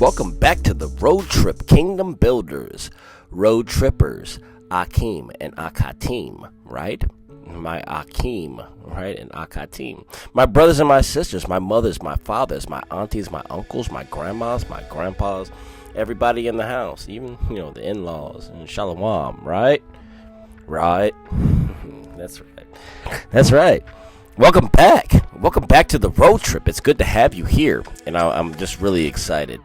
Welcome back to the Road Trip Kingdom Builders, Road Trippers, Akim and Akatim, right? My Akim, right? And Akatim. My brothers and my sisters, my mothers, my fathers, my aunties, my uncles, my grandmas, my grandpas, everybody in the house, even, the in-laws, and Shalom, right? Right. That's right. Welcome back to the road trip. It's good to have you here, and I'm just really excited,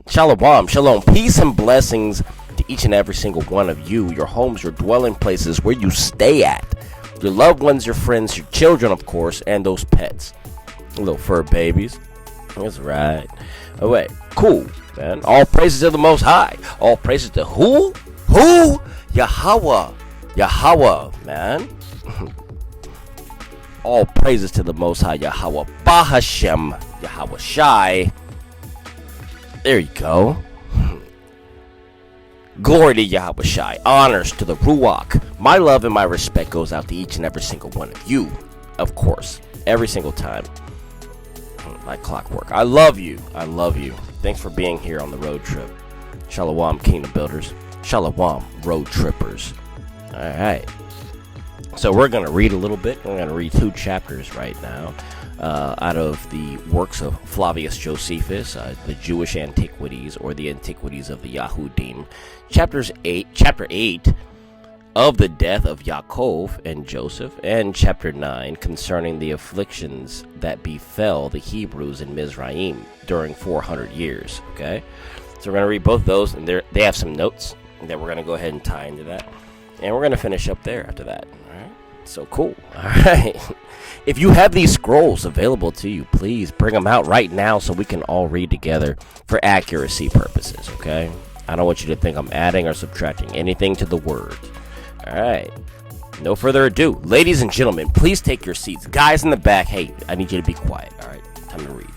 Shalom, peace and blessings to each and every single one of you, your homes, your dwelling places, where you stay at, your loved ones, your friends, your children, of course, and those pets, little fur babies. That's right. Oh, wait, cool, man. All praises to the Most High. All praises to who? Yahweh, man. All praises to the Most High, Yahweh Bahashem, Yahweh Shai. There you go. Glory to Yahweh Shai. Honors to the Ruach. My love and my respect goes out to each and every single one of you, of course, every single time. Like clockwork. I love you. Thanks for being here on the road trip. Shalom, Kingdom Builders. Shalom, Road Trippers. All right. So we're going to read a little bit. We're going to read 2 chapters right now out of the works of Flavius Josephus, the Jewish Antiquities, or the Antiquities of the Yahudim. Chapter 8 of the death of Yaakov and Joseph, and chapter 9 concerning the afflictions that befell the Hebrews in Mizraim during 400 years. Okay, so we're going to read both those, and they have some notes that we're going to go ahead and tie into that, and we're going to finish up there after that. So cool. All right. If you have these scrolls available to you, please bring them out right now so we can all read together for accuracy purposes, okay? I don't want you to think I'm adding or subtracting anything to the words. All right. No further ado. Ladies and gentlemen, please take your seats. Guys in the back, hey, I need you to be quiet, all right? Time to read.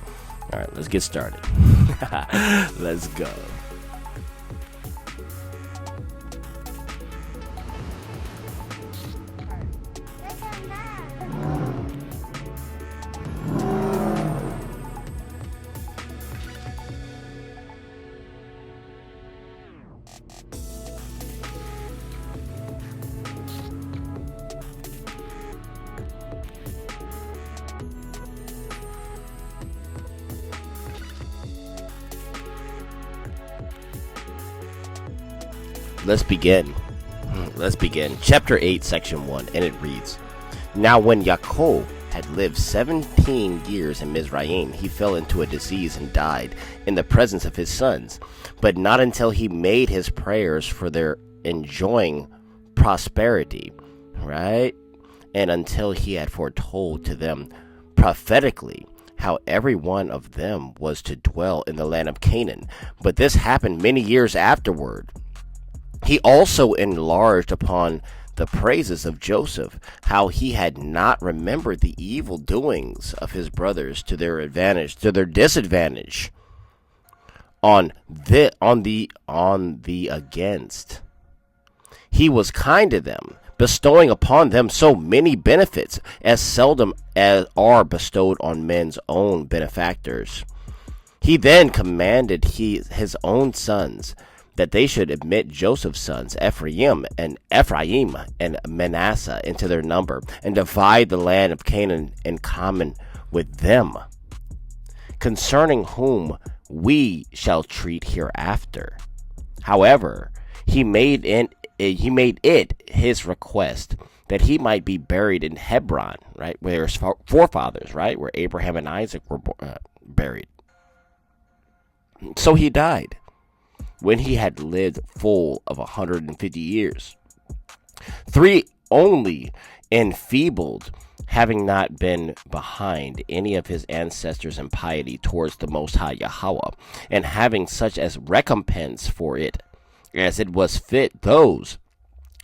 All right, let's get started. Let's go. Let's begin. Chapter 8, Section 1, and it reads, Now when Yaakov had lived 17 years in Mizraim, he fell into a disease and died in the presence of his sons, but not until he made his prayers for their enjoying prosperity, right? And until he had foretold to them prophetically how every one of them was to dwell in the land of Canaan. But this happened many years afterward. He also enlarged upon the praises of Joseph, how he had not remembered the evil doings of his brothers to their disadvantage, on the against. He was kind to them, bestowing upon them so many benefits as seldom as are bestowed on men's own benefactors. He then commanded his own sons that they should admit Joseph's sons, Ephraim and Manasseh, into their number, and divide the land of Canaan in common with them, concerning whom we shall treat hereafter. However, he made it his request that he might be buried in Hebron, right, where his forefathers, right, where Abraham and Isaac were buried. So he died when he had lived full of 150 years. 3 only, enfeebled, having not been behind any of his ancestors in piety towards the Most High Yahweh, and having such as recompense for it, as it was fit those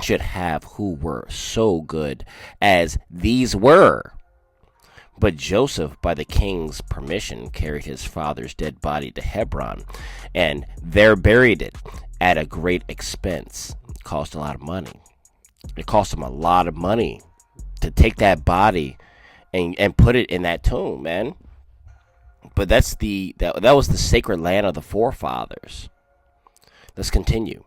should have who were so good as these were. But Joseph, by the king's permission, carried his father's dead body to Hebron, and there buried it at a great expense. It cost a lot of money. It cost him a lot of money to take that body and put it in that tomb, man. But that was the sacred land of the forefathers. Let's continue.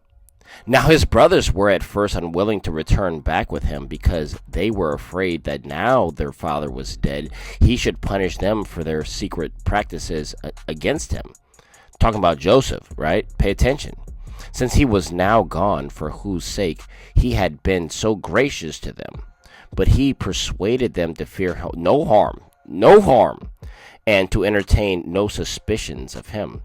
Now his brothers were at first unwilling to return back with him, because they were afraid that now their father was dead, he should punish them for their secret practices against him. Talking about Joseph, right? Pay attention. Since he was now gone, for whose sake he had been so gracious to them. But he persuaded them to fear no harm, and to entertain no suspicions of him.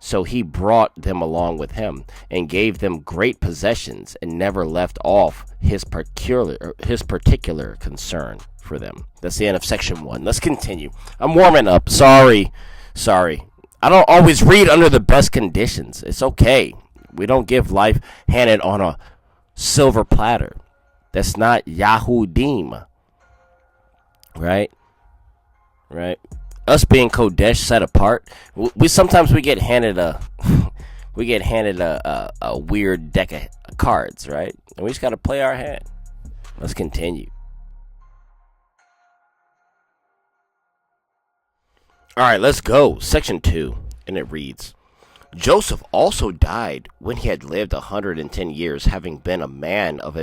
So he brought them along with him, and gave them great possessions, and never left off his particular concern for them. That's the end of section 1. Let's continue. I'm warming up. Sorry. I don't always read under the best conditions. It's okay. We don't give life handed on a silver platter. That's not Yahudim. Right? Us being Kodesh, set apart, we sometimes get handed a weird deck of cards, right? And we just got to play our hand. Let's continue. All right, let's go. Section 2, and it reads: Joseph also died when he had lived 110 years, having been a man of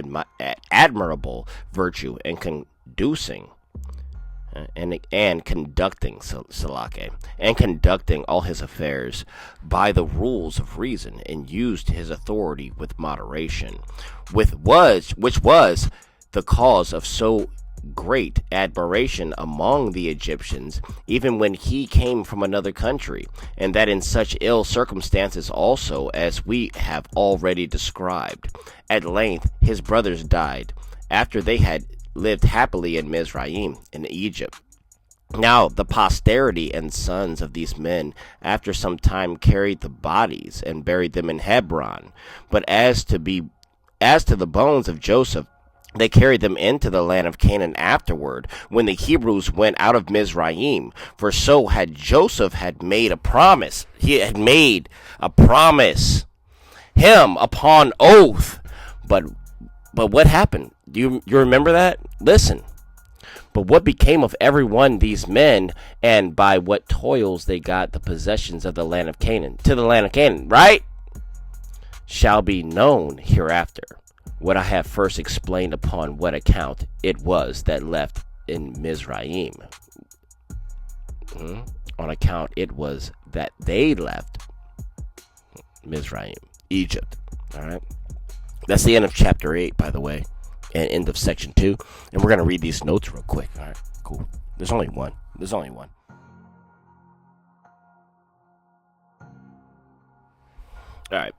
admirable virtue and conducting all his affairs by the rules of reason, and used his authority with moderation, which was the cause of so great admiration among the Egyptians, even when he came from another country, and that in such ill circumstances also as we have already described. At length his brothers died, after they had lived happily in Mizraim, in Egypt. Now the posterity and sons of these men after some time carried the bodies and buried them in Hebron. But as to the bones of Joseph, they carried them into the land of Canaan afterward, when the Hebrews went out of Mizraim. For so had Joseph had made a promise. He had made a promise, him upon oath. But what happened? Do you remember that? Listen. But what became of every one these men, and by what toils they got the possessions of the land of Canaan, to the land of Canaan, right? Shall be known hereafter. What I have first explained, upon what account it was that left in Mizraim. On account it was that they left Mizraim, Egypt. All right. That's the end of chapter 8, by the way, and end of section 2. And we're going to read these notes real quick. All right, cool. There's only one. All right.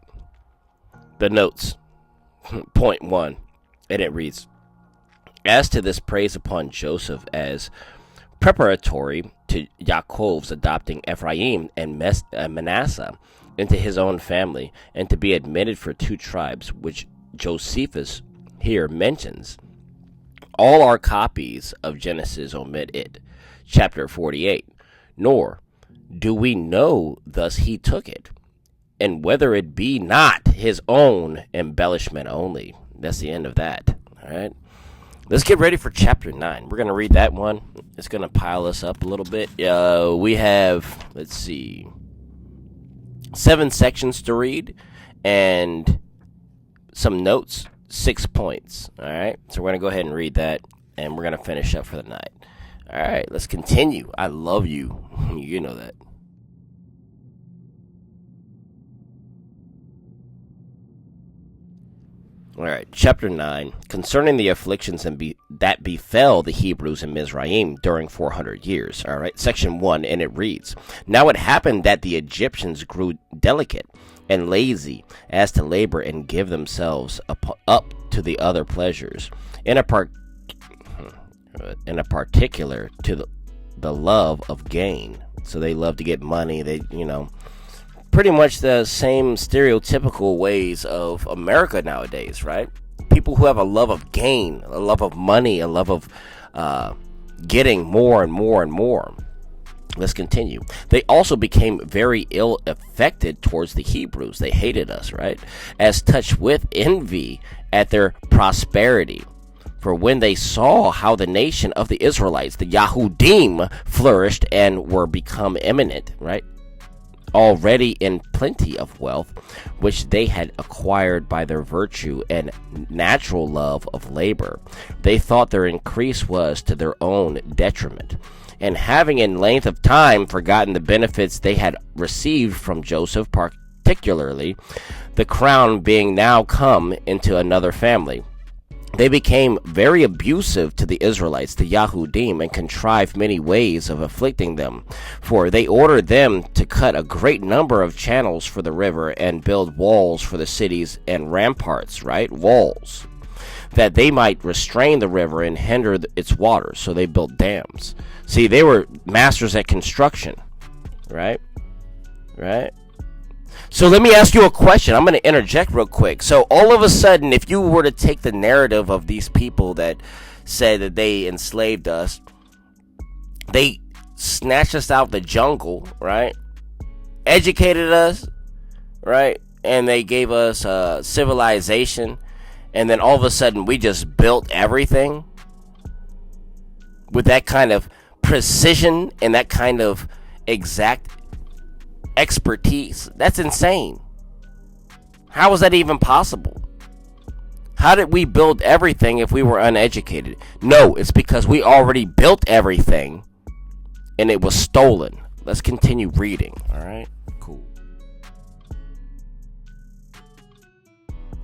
The notes. Point 1. And it reads: As to this praise upon Joseph as preparatory to Yaakov's adopting Ephraim and Manasseh into his own family, and to be admitted for 2 tribes, which Josephus here mentions, all our copies of Genesis omit it, chapter 48. Nor do we know thus he took it, and whether it be not his own embellishment only. That's the end of that. All right. Let's get ready for chapter 9. We're going to read that one. It's going to pile us up a little bit. We have, let's see, 7 sections to read and some notes, 6 points. All right, so we're going to go ahead and read that, and we're going to finish up for the night. All right, let's continue. I love you. You know that. All right, chapter 9, concerning the afflictions that befell the Hebrews in Mizraim during 400 years. All right, section 1, and it reads, Now it happened that the Egyptians grew delicate and lazy as to labor and give themselves up to the other pleasures, in a particular to the love of gain. So they love to get money. They, pretty much the same stereotypical ways of America nowadays, right? People who have a love of gain, a love of money, a love of getting more and more and more. Let's continue. They also became very ill affected towards the Hebrews. They hated us, right? As touched with envy at their prosperity. For when they saw how the nation of the Israelites, the Yahudim, flourished and were become eminent, right? Already in plenty of wealth, which they had acquired by their virtue and natural love of labor, they thought their increase was to their own detriment, and having in length of time forgotten the benefits they had received from Joseph, particularly the crown being now come into another family, they became very abusive to the Israelites, the Yahudim, and contrived many ways of afflicting them. For they ordered them to cut a great number of channels for the river and build walls for the cities and ramparts, right? Walls. That they might restrain the river and hinder its waters. So they built dams. See, they were masters at construction, right? Right? So let me ask you a question. I'm going to interject real quick. So all of a sudden, if you were to take the narrative of these people that said that they enslaved us, they snatched us out the jungle, right? Educated us, right? And they gave us civilization. And then all of a sudden, we just built everything with that kind of precision and that kind of exact expertise. That's insane. How was that even possible? How did we build everything if we were uneducated? No, it's because we already built everything and it was stolen. Let's continue reading. All right, cool.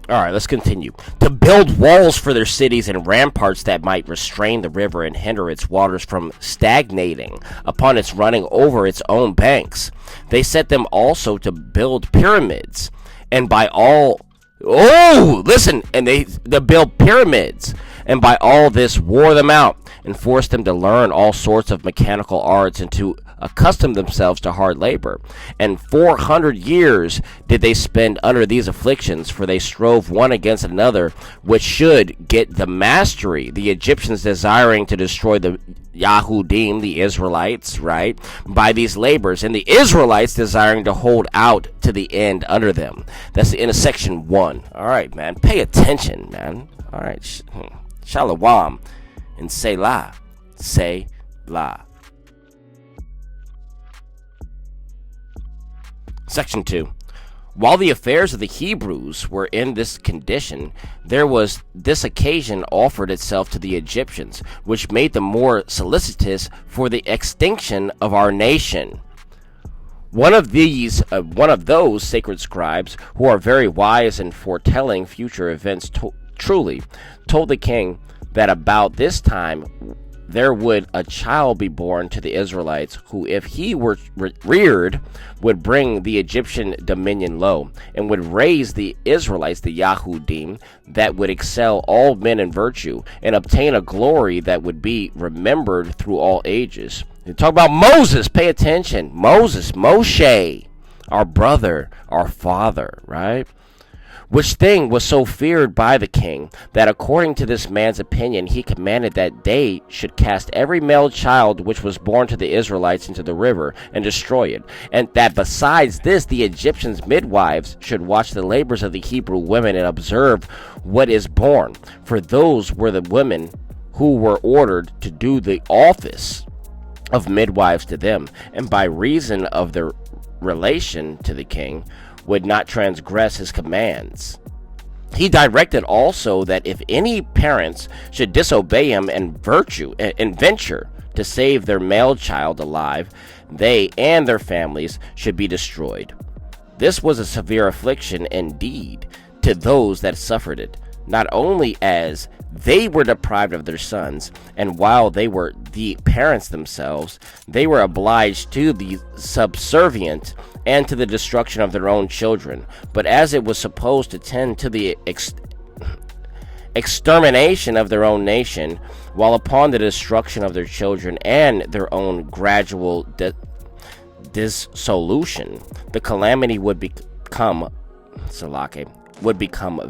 All right, let's continue. To build walls for their cities and ramparts that might restrain the river and hinder its waters from stagnating upon its running over its own banks. They set them also to build pyramids, and by all... Oh, listen, and they build pyramids, and by all this wore them out, and forced them to learn all sorts of mechanical arts and to accustom themselves to hard labor. And 400 years did they spend under these afflictions, for they strove one against another, which should get the mastery, the Egyptians desiring to destroy the Yahudim, the Israelites, right, by these labors, and the Israelites desiring to hold out to the end under them. That's the end of section 1. All right, man, pay attention, man. All right, Shalom and Selah. Selah. Section 2. While the affairs of the Hebrews were in this condition, there was this occasion offered itself to the Egyptians, which made them more solicitous for the extinction of our nation. One of those sacred scribes, who are very wise in foretelling future events, truly told the king that about this time there would a child be born to the Israelites, who, if he were reared, would bring the Egyptian dominion low, and would raise the Israelites, the Yahudim, that would excel all men in virtue, and obtain a glory that would be remembered through all ages. You talk about Moses, pay attention. Moses, Moshe, our brother, our father, right? Which thing was so feared by the king, that according to this man's opinion, he commanded that they should cast every male child which was born to the Israelites into the river, and destroy it, and that besides this the Egyptians' midwives should watch the labors of the Hebrew women, and observe what is born, for those were the women who were ordered to do the office of midwives to them, and by reason of their relation to the king, would not transgress his commands. He directed also that if any parents should disobey him and venture to save their male child alive, they and their families should be destroyed. This was a severe affliction indeed to those that suffered it, not only as they were deprived of their sons, and while they were the parents themselves, they were obliged to be subservient and to the destruction of their own children, but as it was supposed to tend to the extermination of their own nation, while upon the destruction of their children and their own gradual dissolution, the calamity would become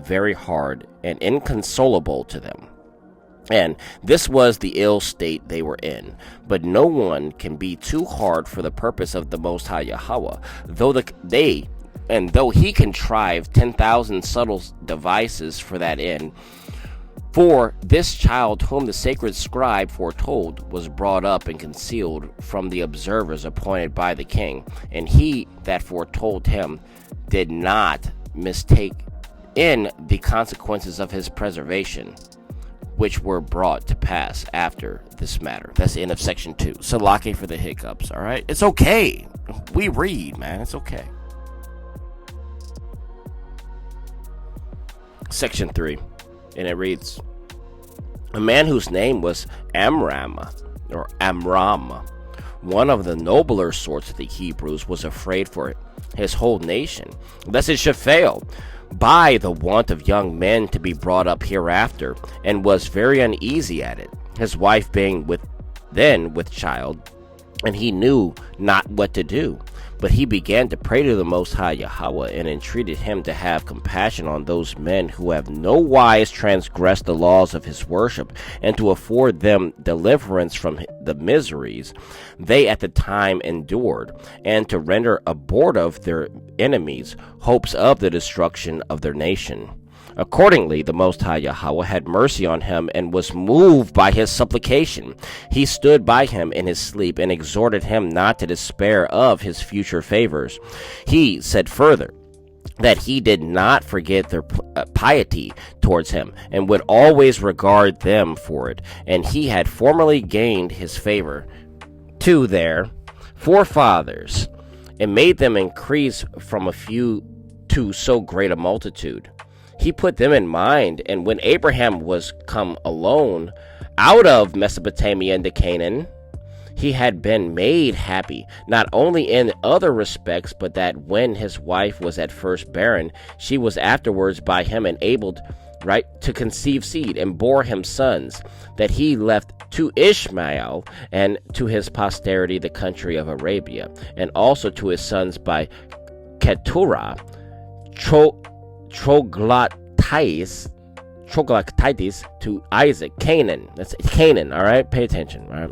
very hard and inconsolable to them. And this was the ill state they were in. But no one can be too hard for the purpose of the Most High Yahweh, though he contrived 10,000 subtle devices for that end. For this child whom the sacred scribe foretold was brought up and concealed from the observers appointed by the king, and he that foretold him did not mistake in the consequences of his preservation, which were brought to pass after this matter. That's the end of section 2. Salaki for the hiccups, alright? It's okay. We read, man. It's okay. Section 3. And it reads, a man whose name was Amram, one of the nobler sorts of the Hebrews, was afraid for his whole nation, lest it should fail by the want of young men to be brought up hereafter, and was very uneasy at it, his wife being with child, and he knew not what to do. But he began to pray to the Most High Yahweh, and entreated him to have compassion on those men who have no wise transgressed the laws of his worship, and to afford them deliverance from the miseries they at the time endured, and to render abortive their enemies hopes of the destruction of their nation. Accordingly, the Most High Yahweh had mercy on him and was moved by his supplication. He stood by him in his sleep and exhorted him not to despair of his future favors. He said further that he did not forget their piety towards him and would always regard them for it, and he had formerly gained his favor to their forefathers and made them increase from a few to so great a multitude. He put them in mind, and when Abraham was come alone out of Mesopotamia into Canaan, he had been made happy, not only in other respects, but that when his wife was at first barren, she was afterwards by him enabled to conceive seed, and bore him sons, that he left to Ishmael and to his posterity the country of Arabia, and also to his sons by Keturah, Troglodytes to Isaac, Canaan. That's Canaan, all right? Pay attention, all right?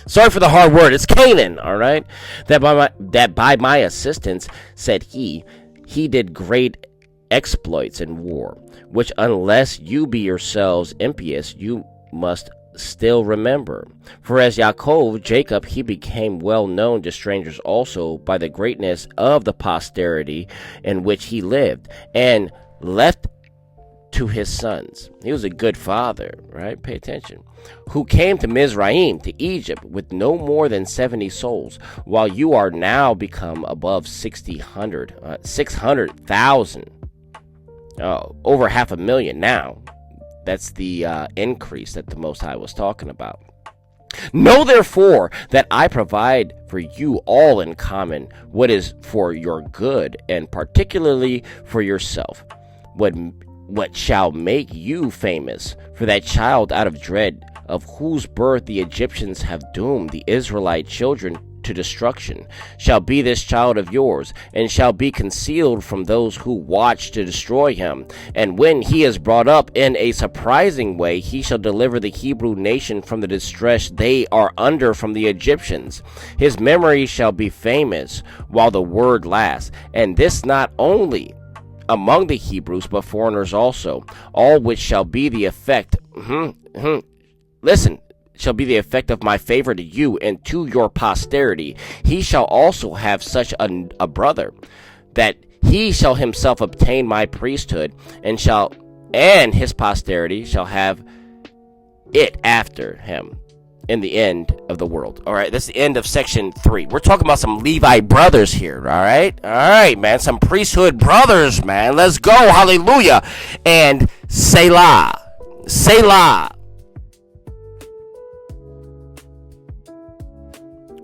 Sorry for the hard word. It's Canaan, all right? That by my assistance, said he did great exploits in war, which unless you be yourselves impious, you must still remember. For as Jacob, he became well known to strangers also by the greatness of the posterity in which he lived, and left to his sons. He was a good father, right? Pay attention. Who came to Mizraim, to Egypt, with no more than 70 souls, while you are now become above 600,000. Over 500,000 now. That's the increase that the Most High was talking about. Know therefore that I provide for you all in common what is for your good, and particularly for yourself, what shall make you famous. For that child out of dread, of whose birth the Egyptians have doomed the Israelite children to destruction, shall be this child of yours, and shall be concealed from those who watch to destroy him. And when he is brought up in a surprising way, he shall deliver the Hebrew nation from the distress they are under from the Egyptians. His memory shall be famous while the word lasts, and this not only among the Hebrews, but foreigners also, all which shall be the effect listen, shall be the effect of my favor to you and to your posterity. He shall also have such a brother, that he shall himself obtain my priesthood, and his posterity shall have it after him in the end of the world. All right, that's the end of section 3. We're talking about some Levi brothers here. All right, man, some priesthood brothers, man. Let's go, hallelujah, and Selah.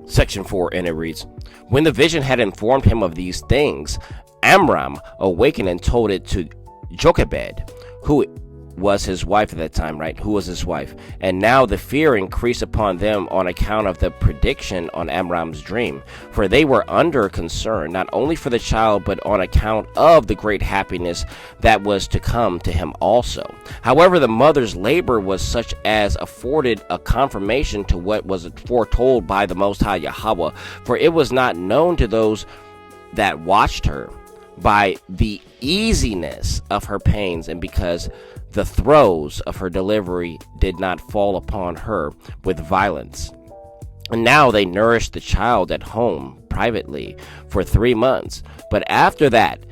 Section 4, and it reads, when the vision had informed him of these things, Amram awakened and told it to Jochebed, who was his wife at that time, right? Who was his wife? And now the fear increased upon them on account of the prediction on Amram's dream, for they were under concern, not only for the child, but on account of the great happiness that was to come to him also. However, the mother's labor was such as afforded a confirmation to what was foretold by the Most High Yahweh, for it was not known to those that watched her by the easiness of her pains, and because the throes of her delivery did not fall upon her with violence. And now they nourished the child at home privately for 3 months. But after that,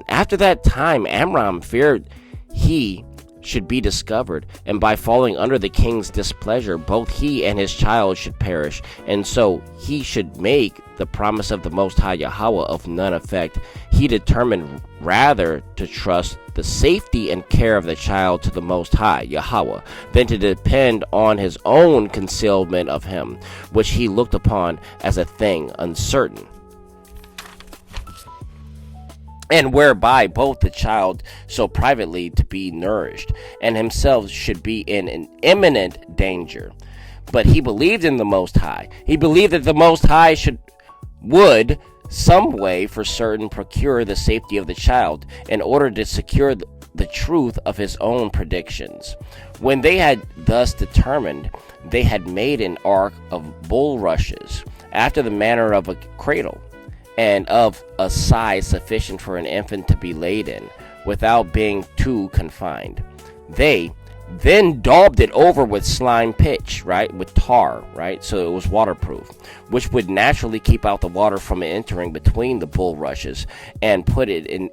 after that time, Amram feared he should be discovered, and by falling under the king's displeasure, both he and his child should perish, and so he should make the promise of the Most High Yahweh of none effect. He determined rather to trust the safety and care of the child to the Most High Yahweh than to depend on his own concealment of him, which he looked upon as a thing uncertain, and whereby both the child so privately to be nourished, and himself should be in an imminent danger. But he believed in the Most High. He believed that the Most High would some way for certain procure the safety of the child, in order to secure the truth of his own predictions. When they had thus determined, they had made an ark of bulrushes, after the manner of a cradle, and of a size sufficient for an infant to be laid in, without being too confined. They then daubed it over with slime pitch, right, with tar, right, so it was waterproof, which would naturally keep out the water from entering between the bulrushes, and put the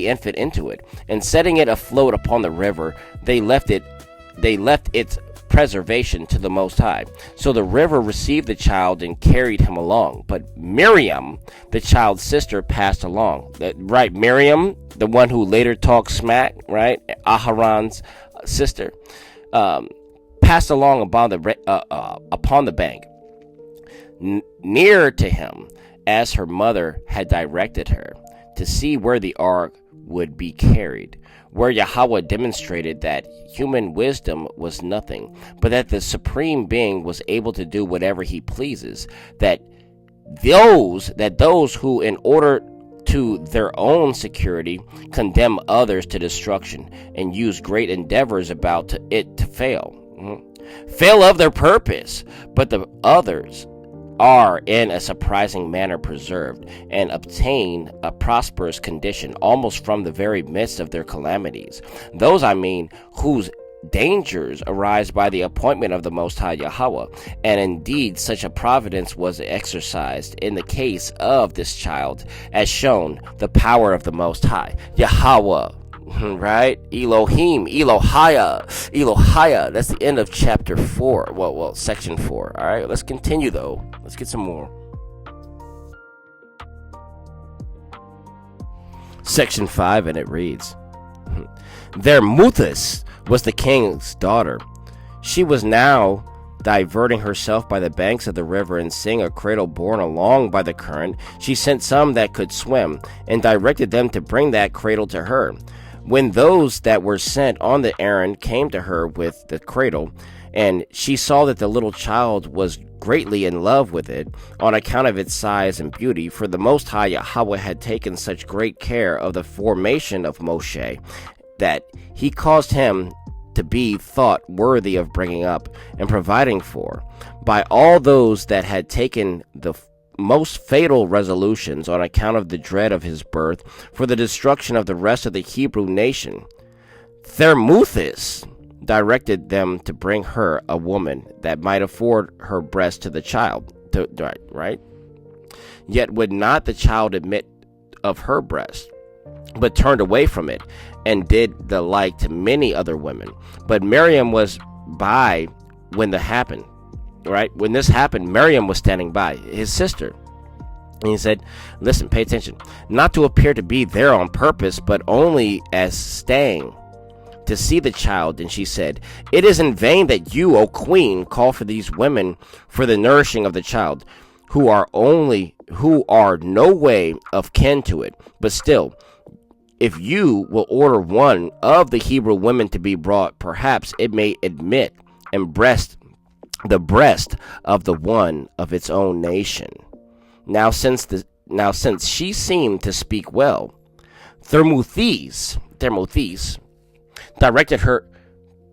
infant into it, and setting it afloat upon the river, they left its preservation to the Most High. So the river received the child and carried him along. But Miriam, the child's sister, passed along. Right, Miriam, the one who later talked smack, right, Aharon's sister, passed along upon the bank, near to him, as her mother had directed her, to see where the ark would be carried, where Yahweh demonstrated that human wisdom was nothing, but that the Supreme Being was able to do whatever he pleases, that those who, in order to their own security, condemn others to destruction, and use great endeavors about it to fail of their purpose, but the others are in a surprising manner preserved, and obtain a prosperous condition almost from the very midst of their calamities. Those, whose dangers arise by the appointment of the Most High Yahweh, and indeed such a providence was exercised in the case of this child, as shown the power of the Most High Yahweh. Right? Elohim, Elohia. That's the end of chapter 4. Well, section 4. All right, let's continue though. Let's get some more. Section 5, and it reads, Their Muthis was the king's daughter. She was now diverting herself by the banks of the river, and seeing a cradle borne along by the current, she sent some that could swim, and directed them to bring that cradle to her. When those that were sent on the errand came to her with the cradle, and she saw that the little child was greatly in love with it, on account of its size and beauty, for the Most High Yahweh had taken such great care of the formation of Moshe, that he caused him to be thought worthy of bringing up and providing for, by all those that had taken the most fatal resolutions on account of the dread of his birth, for the destruction of the rest of the Hebrew nation. Thermuthis, directed them to bring her a woman that might afford her breast to the child. Right? Yet would not the child admit of her breast, but turned away from it, and did the like to many other women. But Miriam was by when this happened. Right? When this happened, Miriam was standing by, his sister. And he said, listen, pay attention. Not to appear to be there on purpose, but only as staying to see the child. And she said, it is in vain that you, O queen, call for these women for the nourishing of the child, who are no way of kin to it. But still, if you will order one of the Hebrew women to be brought, perhaps it may admit and breast the breast of the one of its own nation. Now since she seemed to speak well, Thermothes directed her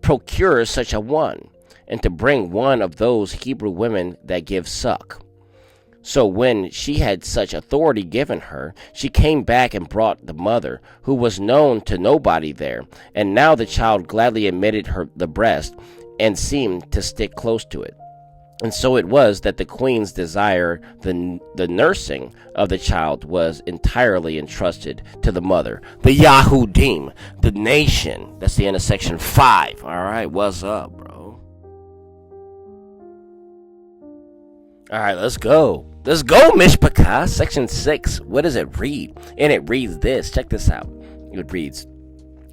procure such a one, and to bring one of those Hebrew women that give suck. So when she had such authority given her, she came back and brought the mother, who was known to nobody there. And now the child gladly admitted the breast, and seemed to stick close to it. And so it was that the queen's desire, the nursing of the child, was entirely entrusted to the mother. The Yahudim, the nation. That's the end of section 5. All right, what's up, bro? All right, let's go. Let's go, Mishpachah. Section 6. What does it read? And it reads this. Check this out. It reads,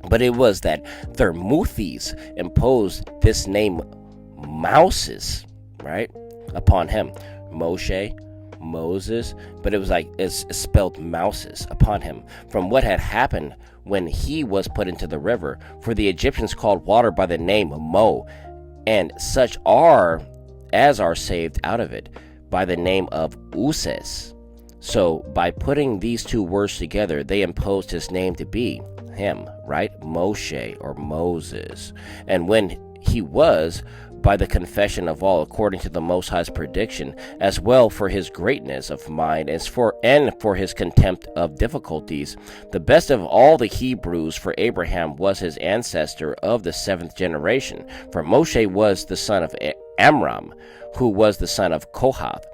but it was that Thermothes imposed this name Mouses, right, upon him. Moses, but it was like it's spelled Mouses upon him, from what had happened when he was put into the river. For the Egyptians called water by the name Mo, and such as are saved out of it by the name of Uses. So by putting these two words together, they imposed his name to be him, right? Moshe or Moses. And when he was, by the confession of all, according to the Most High's prediction, as well for his greatness of mind and for his contempt of difficulties, the best of all the Hebrews, for Abraham was his ancestor of the 7th generation. For Moshe was the son of Amram, who was the son of Kohath,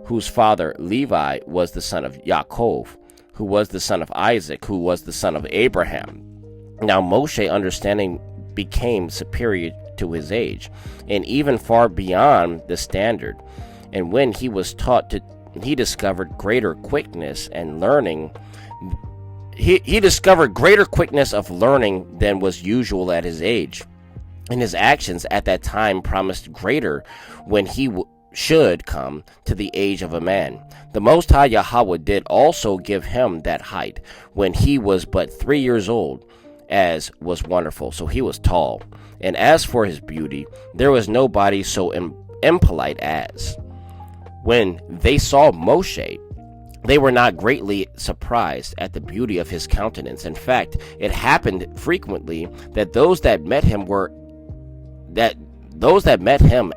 whose father Levi was the son of Yaakov, who was the son of Isaac, who was the son of Abraham. Now Moshe, understanding, became superior to his age, and even far beyond the standard. And when he was taught he discovered greater quickness and learning. He discovered greater quickness of learning than was usual at his age. And his actions at that time promised greater when he should come to the age of a man. The Most High Yahweh did also give him that height when he was but 3 years old, as was wonderful. So he was tall. And as for his beauty, there was nobody so impolite as. When they saw Moshe, they were not greatly surprised at the beauty of his countenance. In fact, it happened frequently that those that met him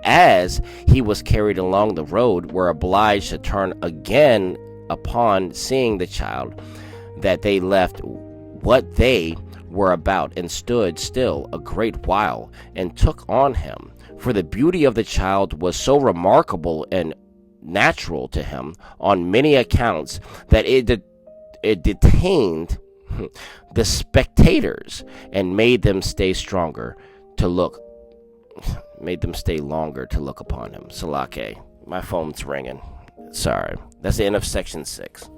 as he was carried along the road were obliged to turn again upon seeing the child, that they left what they were about and stood still a great while and took on him. For the beauty of the child was so remarkable and natural to him on many accounts that it detained the spectators and made them stay longer to look upon him. Salake, my phone's ringing. Sorry. That's the end of section 6.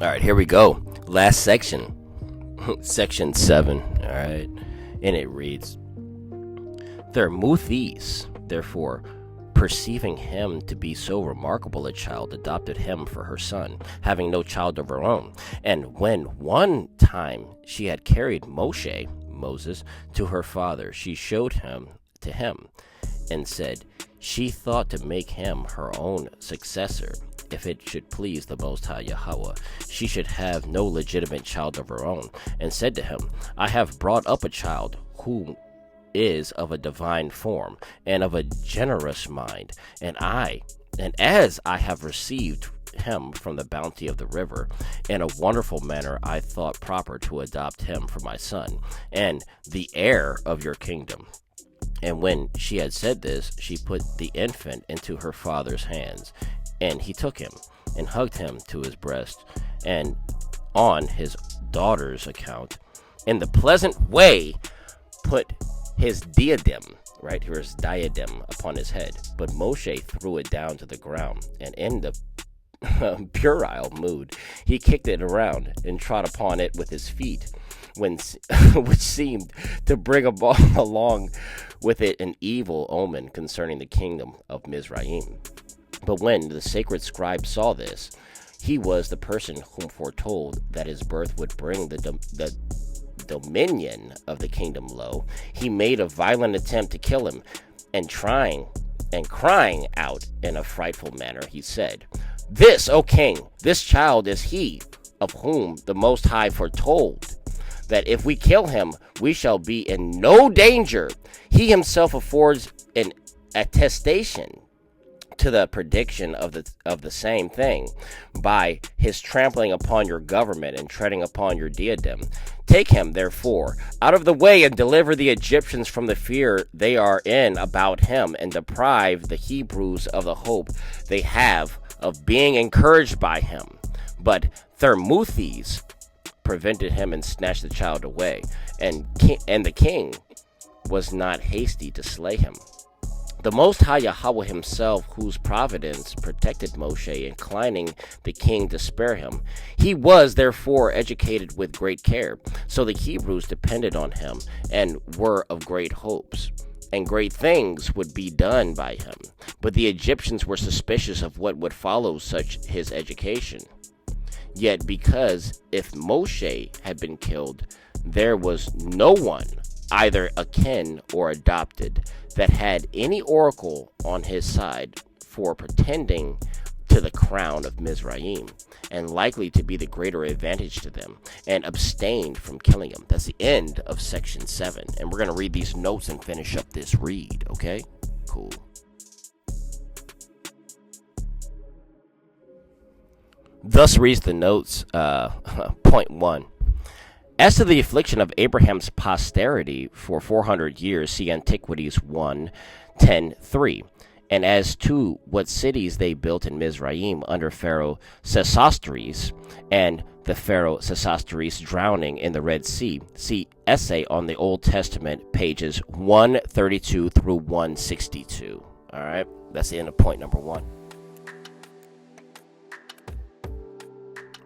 All right, here we go. Last section. Section 7. All right. And it reads, Thermothes, therefore, perceiving him to be so remarkable a child, adopted him for her son, having no child of her own. And when one time she had carried Moses, to her father, she showed him to him, and said, she thought to make him her own successor. If it should please the Most High Yahweh, she should have no legitimate child of her own, and said to him, I have brought up a child who is of a divine form and of a generous mind, and as I have received him from the bounty of the river. In a wonderful manner I thought proper to adopt him for my son, and the heir of your kingdom. And when she had said this, she put the infant into her father's hands, and he took him and hugged him to his breast, and on his daughter's account, in the pleasant way, put his diadem, right here is diadem, upon his head. But Moshe threw it down to the ground, and in the puerile mood, he kicked it around and trod upon it with his feet, which seemed to bring along with it an evil omen concerning the kingdom of Mizraim. But when the sacred scribe saw this, he was the person whom foretold that his birth would bring the dominion of the kingdom low. He made a violent attempt to kill him, and crying out in a frightful manner, he said, "This, O king, this child is he of whom the Most High foretold that if we kill him, we shall be in no danger. He himself affords an attestation to the prediction of the same thing by his trampling upon your government and treading upon your diadem. Take him, therefore, out of the way, and deliver the Egyptians from the fear they are in about him, and deprive the Hebrews of the hope they have of being encouraged by him." But Thermuthes prevented him and snatched the child away, and the king was not hasty to slay him. The Most High Yahweh himself, whose providence protected Moshe, inclining the king to spare him, he was therefore educated with great care. So the Hebrews depended on him and were of great hopes, and great things would be done by him. But the Egyptians were suspicious of what would follow such his education. Yet because if Moshe had been killed, there was no one, either akin or adopted, that had any oracle on his side for pretending to the crown of Mizraim, and likely to be the greater advantage to them, and abstained from killing him. That's the end of section 7. And we're going to read these notes and finish up this read, okay? Cool. Thus reads the notes, point 1. As to the affliction of Abraham's posterity for 400 years, see Antiquities 1:10-3. And as to what cities they built in Mizraim under Pharaoh Sesostris, and the Pharaoh Sesostris drowning in the Red Sea, see Essay on the Old Testament, pages 132 through 162. All right, that's the end of point number 1.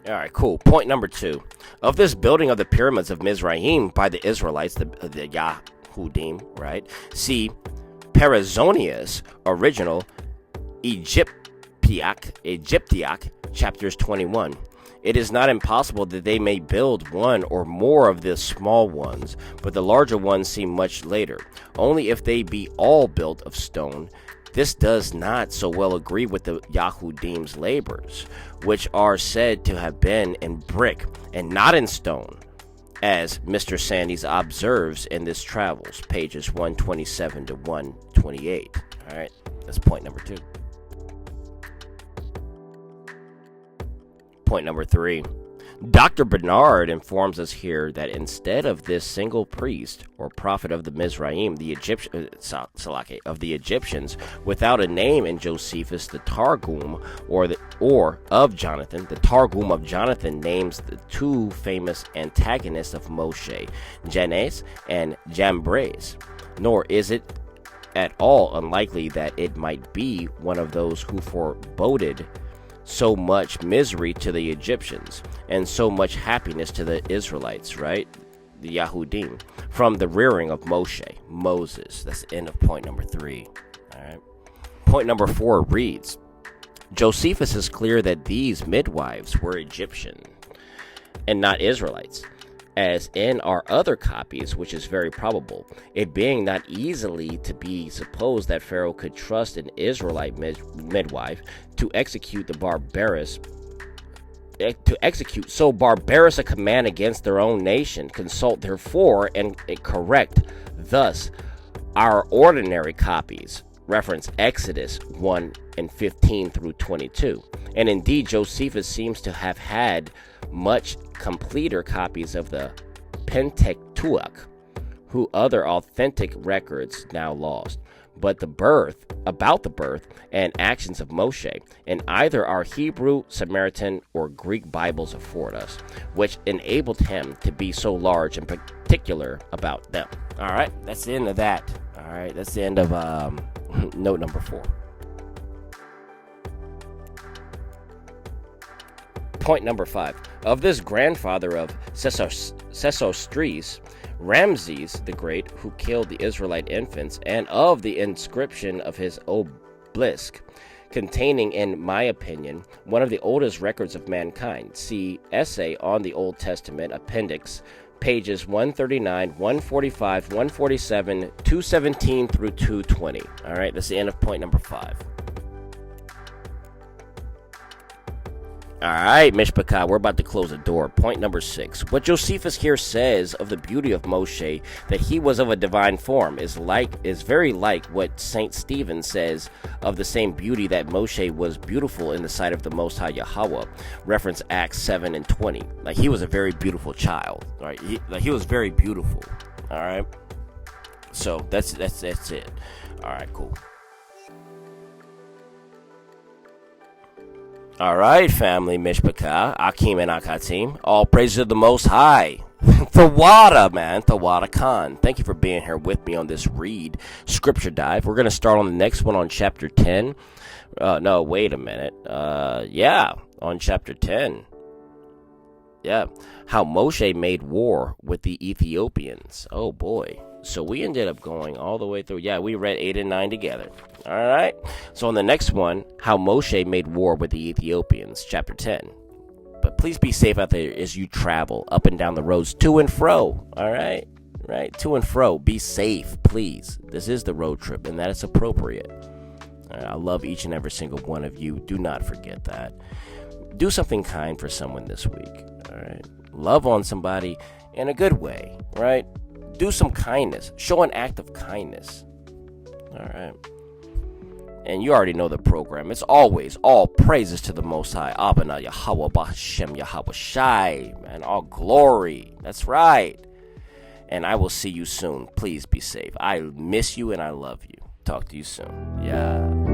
All right, cool. Point number 2. Of this building of the pyramids of Mizraim by the Israelites, the Yahudim, right? See Perizonius' original Egyptiac, chapters 21. It is not impossible that they may build one or more of the small ones, but the larger ones seem much later. Only if they be all built of stone. This does not so well agree with the Yahudim's labors, which are said to have been in brick and not in stone, as Mr. Sandys observes in this Travels, pages 127 to 128. All right, that's point number 2. Point number 3. Dr. Bernard informs us here that instead of this single priest or prophet of the Mizraim, the Egyptians, without a name in Josephus, the Targum of Jonathan, the Targum of Jonathan names the two famous antagonists of Moshe, Jannes and Jambres. Nor is it at all unlikely that it might be one of those who foreboded so much misery to the Egyptians and so much happiness to the Israelites, right? The Yahudim, from the rearing of Moses. That's the end of point number 3. All right. Point number 4 reads, Josephus is clear that these midwives were Egyptian and not Israelites, as in our other copies, which is very probable, it being not easily to be supposed that Pharaoh could trust an Israelite midwife to execute so barbarous a command against their own nation. Consult therefore and correct thus our ordinary copies reference Exodus 1 and 15 through 22. And indeed, Josephus seems to have had much completer copies of the Pentateuch, who other authentic records now lost. But about the birth and actions of Moshe in either our Hebrew, Samaritan, or Greek Bibles afford us, which enabled him to be so large and particular about them. All right, that's the end of that. All right, that's the end of note number 4. Point number 5. Of this grandfather of Sesostris, Ramses the Great, who killed the Israelite infants, and of the inscription of his obelisk, containing, in my opinion, one of the oldest records of mankind. See Essay on the Old Testament, Appendix, pages 139, 145, 147, 217 through 220. All right, that's the end of point number 5. All right, Mishpachah, we're about to close the door. Point number 6. What Josephus here says of the beauty of Moshe, that he was of a divine form, is very like what Saint Stephen says of the same beauty, that Moshe was beautiful in the sight of the Most High Yahweh. Reference Acts 7 and 20. Like, he was a very beautiful child. All right, he was very beautiful. All right, so that's it. All right, cool. All right, family, Mishpachah, Akim and Akatim, all praise to the Most High. Thawada, man, Thawada Khan. Thank you for being here with me on this read scripture dive. We're going to start on the next one on chapter 10. No, wait a minute. On chapter 10. Yeah, how Moshe made war with the Ethiopians. Oh, boy. So we ended up going all the way through. Yeah, we read 8 and 9 together. All right. So on the next one, how Moshe made war with the Ethiopians, chapter 10. But please be safe out there as you travel up and down the roads to and fro. All right. Right. To and fro. Be safe, please. This is the road trip, and that is appropriate. I love each and every single one of you. Do not forget that. Do something kind for someone this week. All right. Love on somebody in a good way. Right. Do some kindness. Show an act of kindness. All right. And you already know the program. It's always all praises to the Most High. Abana Yahweh B'Hashem Yahweh Shai. Man, all glory. That's right. And I will see you soon. Please be safe. I miss you and I love you. Talk to you soon. Yeah.